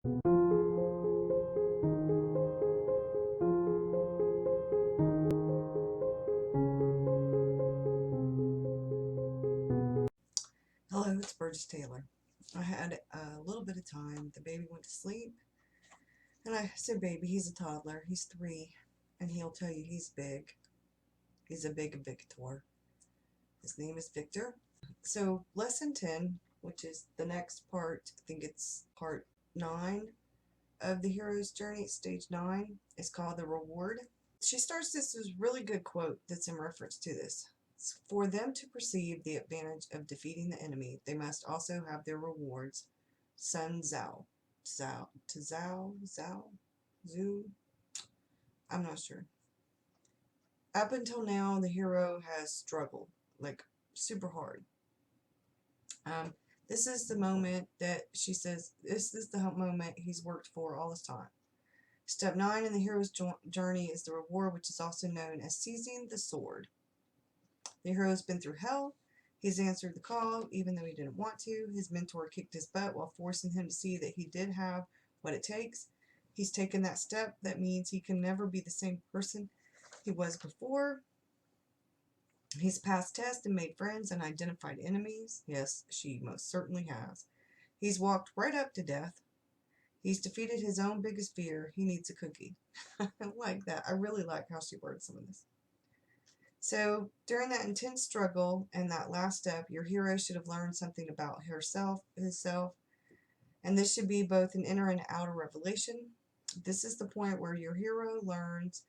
Hello, it's Burgess Taylor. I had a little bit of time. The baby went to sleep, and I said, "Baby, he's a toddler. He's 3, and he'll tell you he's big. He's a big Victor. His name is Victor." So, lesson 10, which is the next part, I think it's part 9 of the hero's journey, stage 9, is called The Reward. She starts this really good quote that's in reference to this. For them to perceive the advantage of defeating the enemy, they must also have their rewards. Sun Tzu. Zhu? I'm not sure. Up until now, the hero has struggled, like super hard. This is the moment that she says, this is the moment he's worked for all this time. Step 9 in the hero's journey is the reward, which is also known as seizing the sword. The hero's been through hell. He's answered the call, even though he didn't want to. His mentor kicked his butt while forcing him to see that he did have what it takes. He's taken that step. That means he can never be the same person he was before. He's passed tests and made friends and identified enemies. Yes, she most certainly has. He's walked right up to death. He's defeated his own biggest fear. He needs a cookie. I like that. I really like how she worded some of this. So, during that intense struggle and that last step, your hero should have learned something about himself, and this should be both an inner and outer revelation. This is the point where your hero learns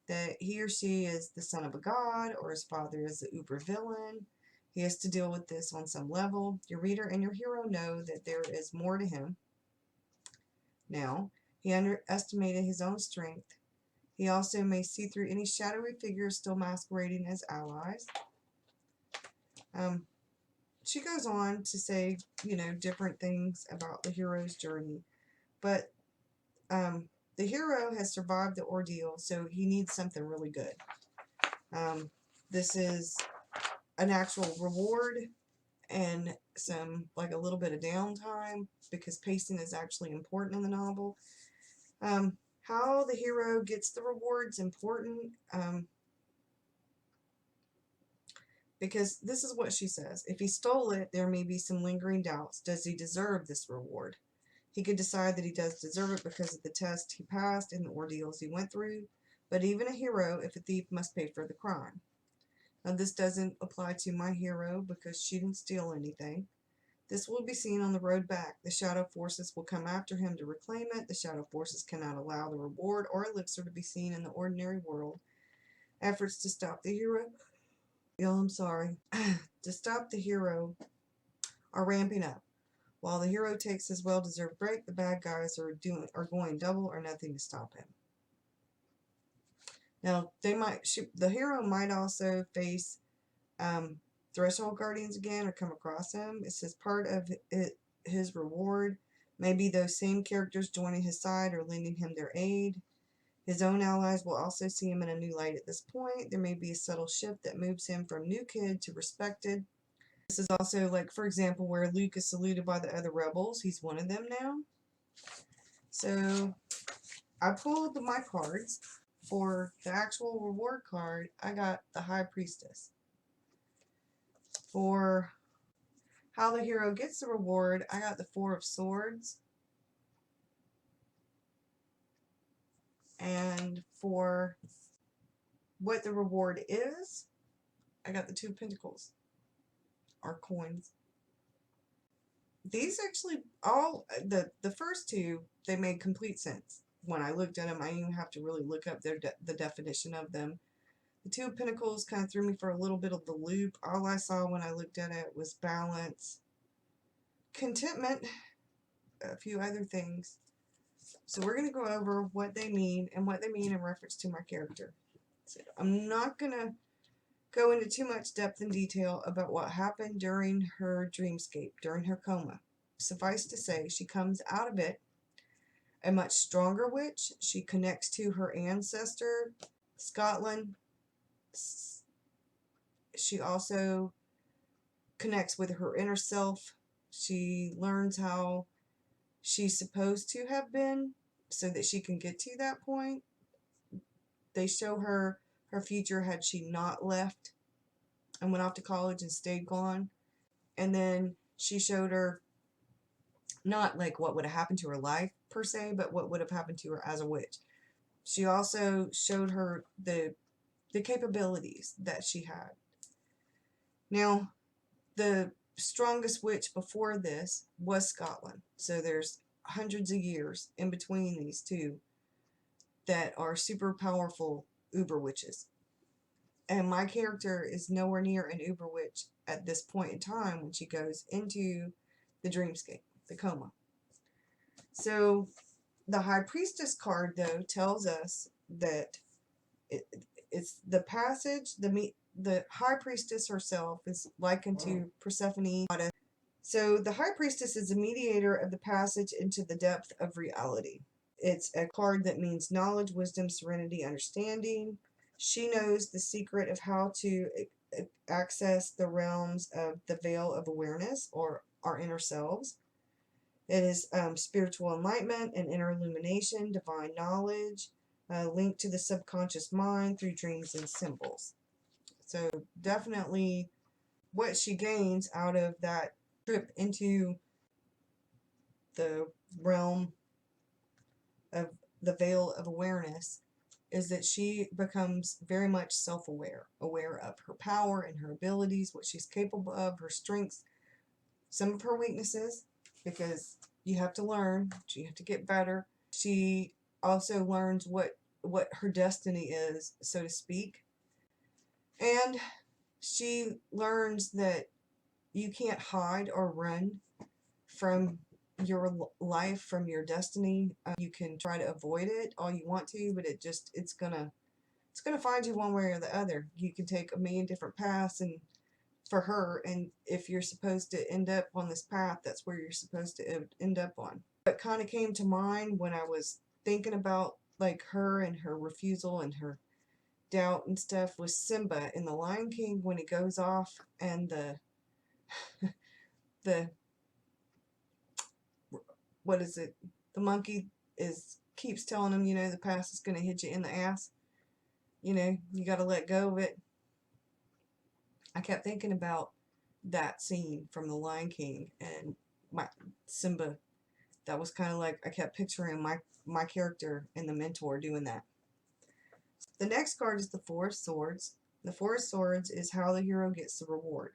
that he or she is the son of a god, or his father is the uber villain. He has to deal with this on some level. Your reader and your hero know that there is more to him. Now, he underestimated his own strength. He also may see through any shadowy figures still masquerading as allies. She goes on to say, different things about the hero's journey. But the hero has survived the ordeal, so he needs something really good. This is an actual reward and a little bit of downtime, because pacing is actually important in the novel. How the hero gets the reward's important, because this is what she says. If he stole it, there may be some lingering doubts. Does he deserve this reward? He could decide that he does deserve it because of the test he passed and the ordeals he went through. But even a hero, if a thief, must pay for the crime. Now, this doesn't apply to my hero because she didn't steal anything. This will be seen on the road back. The shadow forces will come after him to reclaim it. The shadow forces cannot allow the reward or elixir to be seen in the ordinary world. Efforts to stop the hero, I'm sorry, to stop the hero are ramping up. While the hero takes his well-deserved break, the bad guys are going double or nothing to stop him. Now, the hero might also face Threshold Guardians again, or come across him. It says part of his reward may be those same characters joining his side or lending him their aid. His own allies will also see him in a new light at this point. There may be a subtle shift that moves him from new kid to respected. This is also, like, for example, where Luke is saluted by the other rebels. He's one of them now. So, I pulled my cards. For the actual reward card, I got the High Priestess. For how the hero gets the reward, I got the Four of Swords. And for what the reward is, I got the Two of Pentacles, or coins. These actually, the first two, they made complete sense. When I looked at them, I didn't even have to really look up the definition of them. The Two of Pentacles kind of threw me for a little bit of the loop. All I saw when I looked at it was balance, contentment, a few other things. So we're going to go over what they mean and what they mean in reference to my character. So I'm not going to go into too much depth and detail about what happened during her dreamscape, during her coma. Suffice to say, she comes out of it a much stronger witch. She connects to her ancestor, Scotland. She also connects with her inner self. She learns how she's supposed to have been so that she can get to that point. They show her future had she not left and went off to college and stayed gone. And then she showed her not like what would have happened to her life per se, but what would have happened to her as a witch. She also showed her the capabilities that she had. Now, the strongest witch before this was Scotland. So there's hundreds of years in between these two that are super powerful uber witches. And my character is nowhere near an uber witch at this point in time when she goes into the dreamscape, the coma. So the High Priestess card, though, tells us that it's the passage, the High Priestess herself is likened to Persephone. So the High Priestess is a mediator of the passage into the depth of reality. It's a card that means knowledge, wisdom, serenity, understanding. She knows the secret of how to access the realms of the veil of awareness, or our inner selves. It is spiritual enlightenment and inner illumination, divine knowledge, linked to the subconscious mind through dreams and symbols. So definitely what she gains out of that trip into the realm of the veil of awareness is that she becomes very much self-aware, aware of her power and her abilities, what she's capable of, her strengths, some of her weaknesses, because you have to learn, you have to get better. She also learns what her destiny is, so to speak. And she learns that you can't hide or run from your life, from your destiny. You can try to avoid it all you want to, but it's gonna find you one way or the other. You can take a million different paths, and for her, and if you're supposed to end up on this path, that's where you're supposed to end up on. What kind of came to mind when I was thinking about like her and her refusal and her doubt and stuff was Simba in The Lion King, when he goes off and the what is it? The monkey keeps telling him, the past is going to hit you in the ass. You got to let go of it. I kept thinking about that scene from The Lion King and my Simba. That was kind of like I kept picturing my character and the mentor doing that. The next card is the Four of Swords. The Four of Swords is how the hero gets the reward.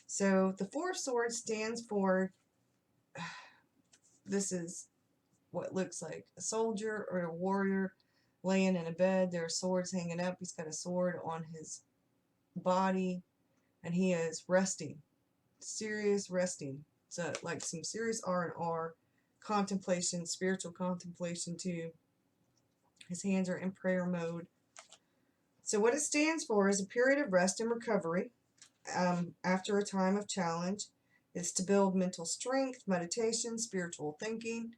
So the Four of Swords stands for, this is what looks like a soldier or a warrior laying in a bed. There are swords hanging up. He's got a sword on his body, and he is resting, serious resting. So like some serious R&R, contemplation, spiritual contemplation too. His hands are in prayer mode. So what it stands for is a period of rest and recovery after a time of challenge. It's to build mental strength, meditation, spiritual thinking.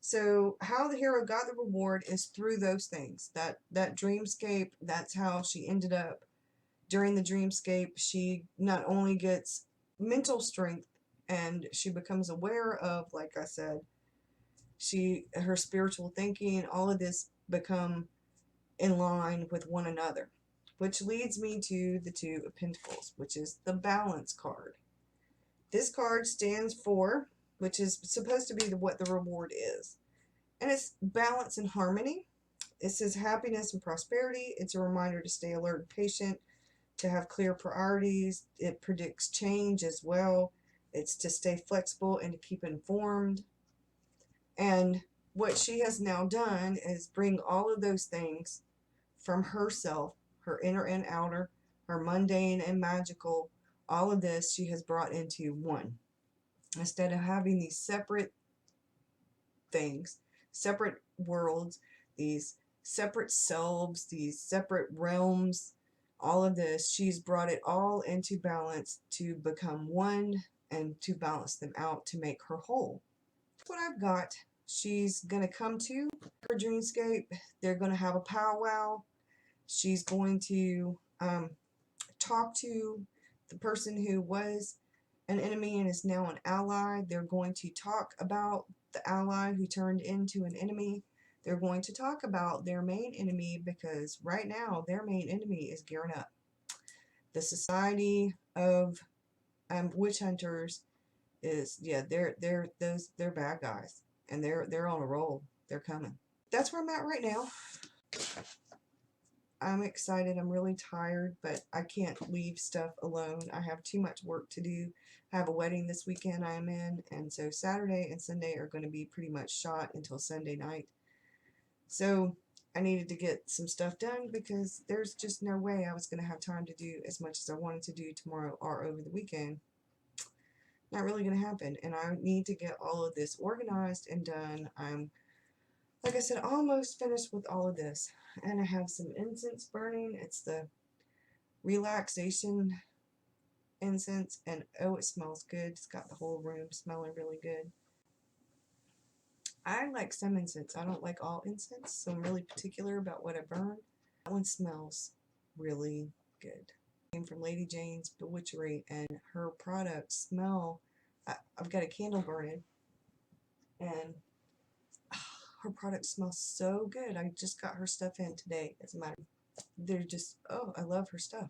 So how the hero got the reward is through those things. That dreamscape, that's how she ended up. During the dreamscape, she not only gets mental strength, and she becomes aware of, like I said, her spiritual thinking, all of this become in line with one another. Which leads me to the Two of Pentacles, which is the balance card. This card stands for, which is supposed to be what the reward is. And it's balance and harmony. It says happiness and prosperity. It's a reminder to stay alert and patient, to have clear priorities. It predicts change as well. It's to stay flexible and to keep informed. And what she has now done is bring all of those things from herself, her inner and outer, her mundane and magical, all of this she has brought into one. Instead of having these separate things, separate worlds, these separate selves, these separate realms, all of this, she's brought it all into balance to become one and to balance them out to make her whole. That's what I've got. She's going to come to her dreamscape. They're going to have a powwow. She's going to talk to the person who was an enemy and is now an ally. They're going to talk about the ally who turned into an enemy. They're going to talk about their main enemy because right now their main enemy is gearing up. The Society of Witch Hunters is, yeah, they're bad guys, and they're on a roll. They're coming. That's where I'm at right now. I'm excited. I'm really tired, but I can't leave stuff alone. I have too much work to do. I have a wedding this weekend I am in, and so Saturday and Sunday are going to be pretty much shot until Sunday night. So I needed to get some stuff done because there's just no way I was going to have time to do as much as I wanted to do tomorrow or over the weekend. Not really going to happen, and I need to get all of this organized and done. I'm, like I said, almost finished with all of this, and I have some incense burning. It's the relaxation incense, and oh, it smells good. It's got the whole room smelling really good. I like some incense. I don't like all incense, so I'm really particular about what I burn. That one smells really good. It came from Lady Jane's Bewitchery, and her products smell. I've got a candle burning, and her products smell so good. I just got her stuff in today. As a matter of fact, they're just, oh, I love her stuff.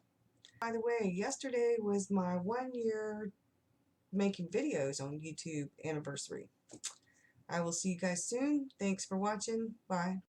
By the way, yesterday was my 1 year making videos on YouTube anniversary. I will see you guys soon. Thanks for watching. Bye.